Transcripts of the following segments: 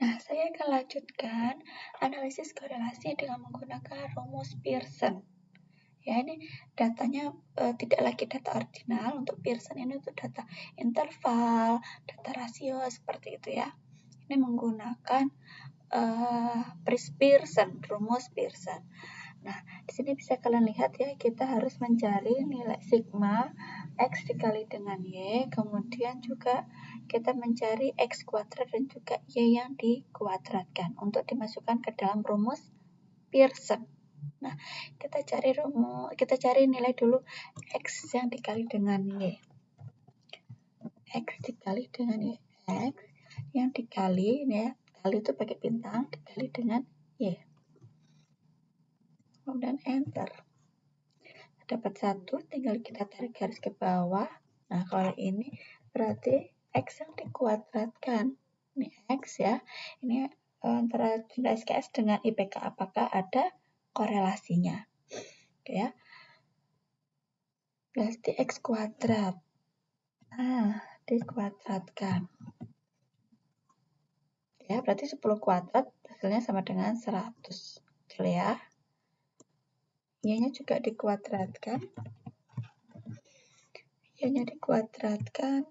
Nah, saya akan lanjutkan analisis korelasi dengan menggunakan rumus Pearson. Ya, ini datanya tidak lagi data ordinal. Untuk Pearson ini untuk data interval, data rasio, seperti itu ya. Ini menggunakan Pearson, rumus Pearson. Nah, di sini bisa kalian lihat ya, kita harus mencari nilai sigma X dikali dengan Y, kemudian juga kita mencari X kuadrat dan juga Y yang dikuadratkan untuk dimasukkan ke dalam rumus Pearson. Nah, kita cari nilai dulu X yang dikali dengan Y. X dikali dengan Y. X yang dikali, ya, kali itu pakai bintang, dikali dengan Y. Kemudian enter. Dapat 1, tinggal kita tarik garis ke bawah. Nah, kalau ini berarti X yang dikuadratkan. Ini X ya. Ini antara nilai SKS dengan IPK. Apakah ada korelasinya? Oke ya. Berarti X kuadrat. Nah, dikuadratkan. Ya, berarti 10 kuadrat hasilnya sama dengan 100. Betul ya. Y-nya juga dikuadratkan. Y-nya dikuadratkan.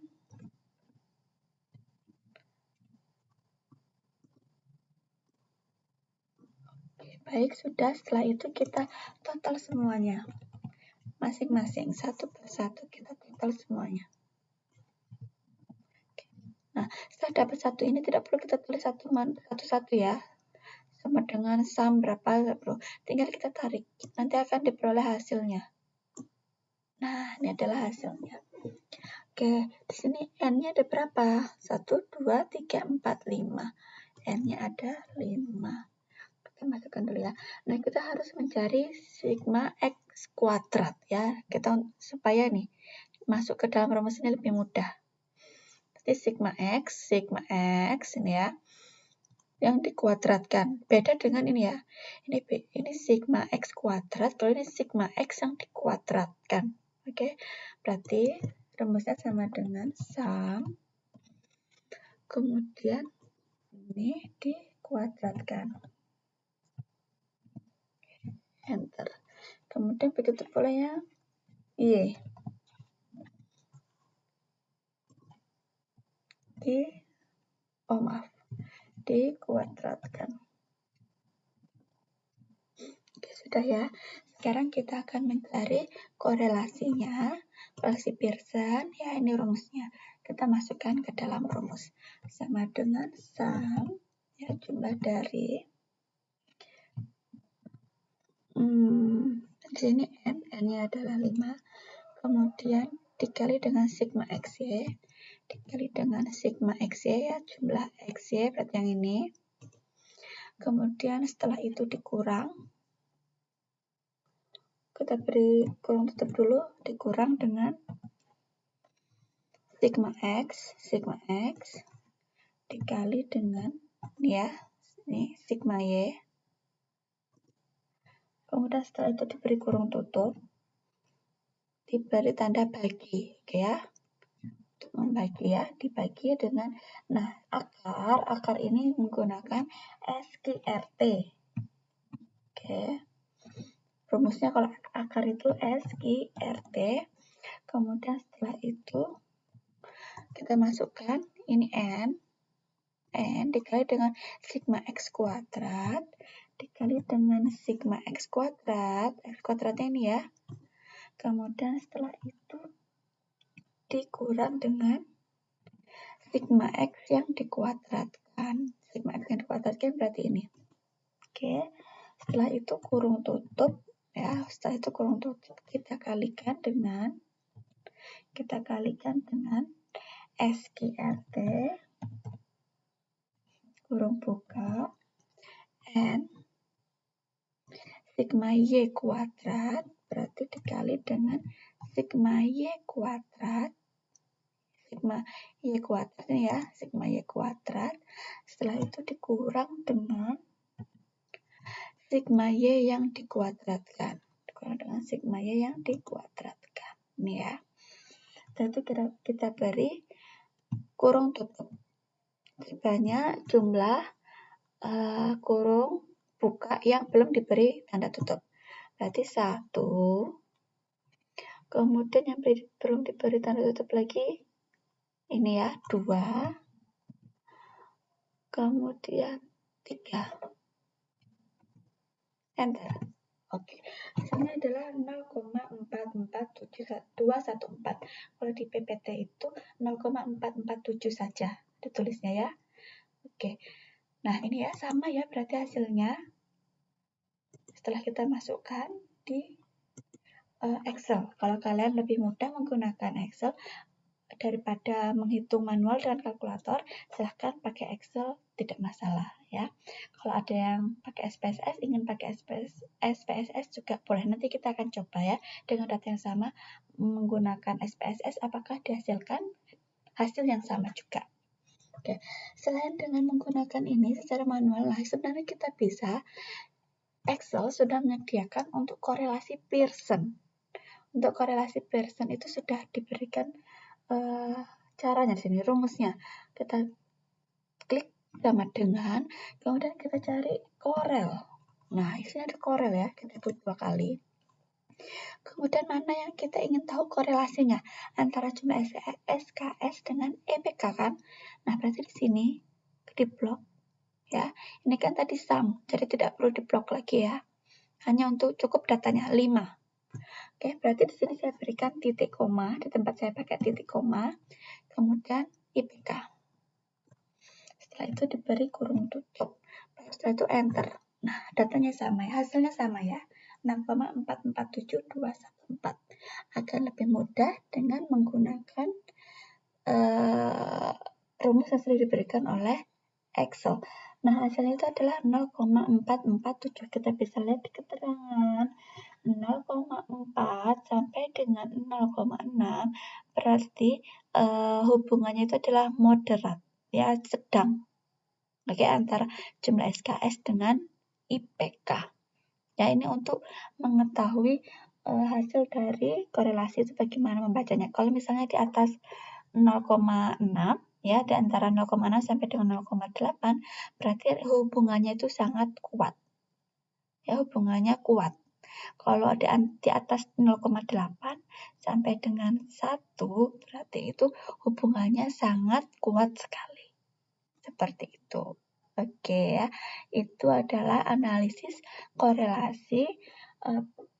Baik, sudah. Setelah itu kita total semuanya. Masing-masing, satu persatu kita total semuanya. Nah, setelah dapat satu ini tidak perlu kita tulis satu-satu ya. Sama dengan sum berapa, tidak perlu. Tinggal kita tarik. Nanti akan diperoleh hasilnya. Nah, ini adalah hasilnya. Oke, di sini N-nya ada berapa? 1, 2, 3, 4, 5. N-nya ada 5. Kita masukkan dulu ya. Nah, kita harus mencari sigma X kuadrat ya. Kita supaya nih masuk ke dalam rumus ini lebih mudah. Jadi sigma X ini ya. Yang dikuadratkan. Beda dengan ini ya. Ini sigma X kuadrat, kalau ini sigma X yang dikuadratkan. Oke. Berarti rumusnya sama dengan sum. Kemudian ini dikuadratkan. Enter. Kemudian begitu pula yang Y. Dikuadratkan. Oke, sudah ya. Sekarang kita akan mencari korelasinya. Korelasi Pearson, ya ini rumusnya. Kita masukkan ke dalam rumus. Sama dengan sum, ya jumlah dari di sini N-nya adalah 5. Kemudian dikali dengan sigma XY. Dikali dengan sigma XY ya, jumlah XY berarti yang ini. Kemudian setelah itu dikurang. Kita beri kurung tutup dulu, dikurang dengan sigma X dikali dengan ya, ini sigma Y. Kemudian setelah itu diberi kurung tutup, diberi tanda bagi, oke ya. Untuk membagi ya, dibagi dengan, nah akar ini menggunakan SQRT. Oke. Rumusnya kalau akar itu SQRT. Kemudian setelah itu kita masukkan ini N dikali dengan sigma X kuadrat dikali dengan sigma X kuadratnya ini ya. Kemudian setelah itu dikurang dengan sigma X yang dikuadratkan. Sigma X yang dikuadratkan berarti ini. Oke, setelah itu kurung tutup ya. Setelah itu kurung tutup kita kalikan dengan SQRT kurung buka N sigma Y kuadrat berarti dikali dengan sigma Y kuadrat. Sigma Y kuadrat ini ya, sigma Y kuadrat. Setelah itu dikurang dengan sigma Y yang dikuadratkan. Dikurang dengan sigma Y yang dikuadratkan. Ini ya. Setelah itu kita beri kurung tutup. Banyak jumlah kurung buka yang belum diberi tanda tutup. Berarti 1, kemudian yang belum diberi tanda tutup lagi, ini ya, 2, kemudian 3. Enter. Oke, hasilnya adalah 0,44714. Kalau di PPT itu 0,447 saja ditulisnya ya. Oke, nah ini ya sama ya berarti hasilnya. Setelah kita masukkan di Excel. Kalau kalian lebih mudah menggunakan Excel daripada menghitung manual dengan kalkulator, silahkan pakai Excel, tidak masalah ya. Kalau ada yang pakai SPSS, ingin pakai SPSS juga boleh. Nanti kita akan coba ya dengan data yang sama menggunakan SPSS, apakah dihasilkan hasil yang sama juga. Oke, selain dengan menggunakan ini secara manual, lah sebenarnya kita bisa, Excel sudah menyediakan untuk korelasi Pearson. Untuk korelasi Pearson itu sudah diberikan caranya di sini, rumusnya. Kita klik sama dengan, kemudian kita cari korel. Nah, di sini ada korel ya, kita ikut 2 kali. Kemudian mana yang kita ingin tahu korelasinya antara jumlah SKS dengan EPK kan? Nah, berarti di sini di blok ya. Ini kan tadi sum, jadi tidak perlu di blok lagi ya. Hanya untuk cukup datanya 5. Oke, berarti di sini saya berikan titik koma, di tempat saya pakai titik koma, kemudian IPK. Setelah itu diberi kurung tutup. Setelah itu enter. Nah, datanya sama ya, hasilnya sama ya. 6,447214. Agar lebih mudah dengan menggunakan rumus yang sudah diberikan oleh Excel. Nah, hasilnya itu adalah 0,447. Kita bisa lihat di keterangan 0,4 sampai dengan 0,6 berarti hubungannya itu adalah moderat, ya sedang. Oke, antara jumlah SKS dengan IPK. Ya, ini untuk mengetahui hasil dari korelasi itu bagaimana membacanya. Kalau misalnya di atas 0,6 ya, di antara 0,6 sampai dengan 0,8 berarti hubungannya itu sangat kuat. Ya, hubungannya kuat. Kalau di atas 0,8 sampai dengan 1 berarti itu hubungannya sangat kuat sekali. Seperti itu. Oke ya, itu adalah analisis korelasi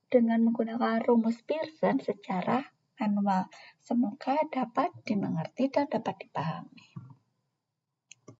dengan menggunakan rumus Pearson secara manual. Semoga dapat dimengerti dan dapat dipahami.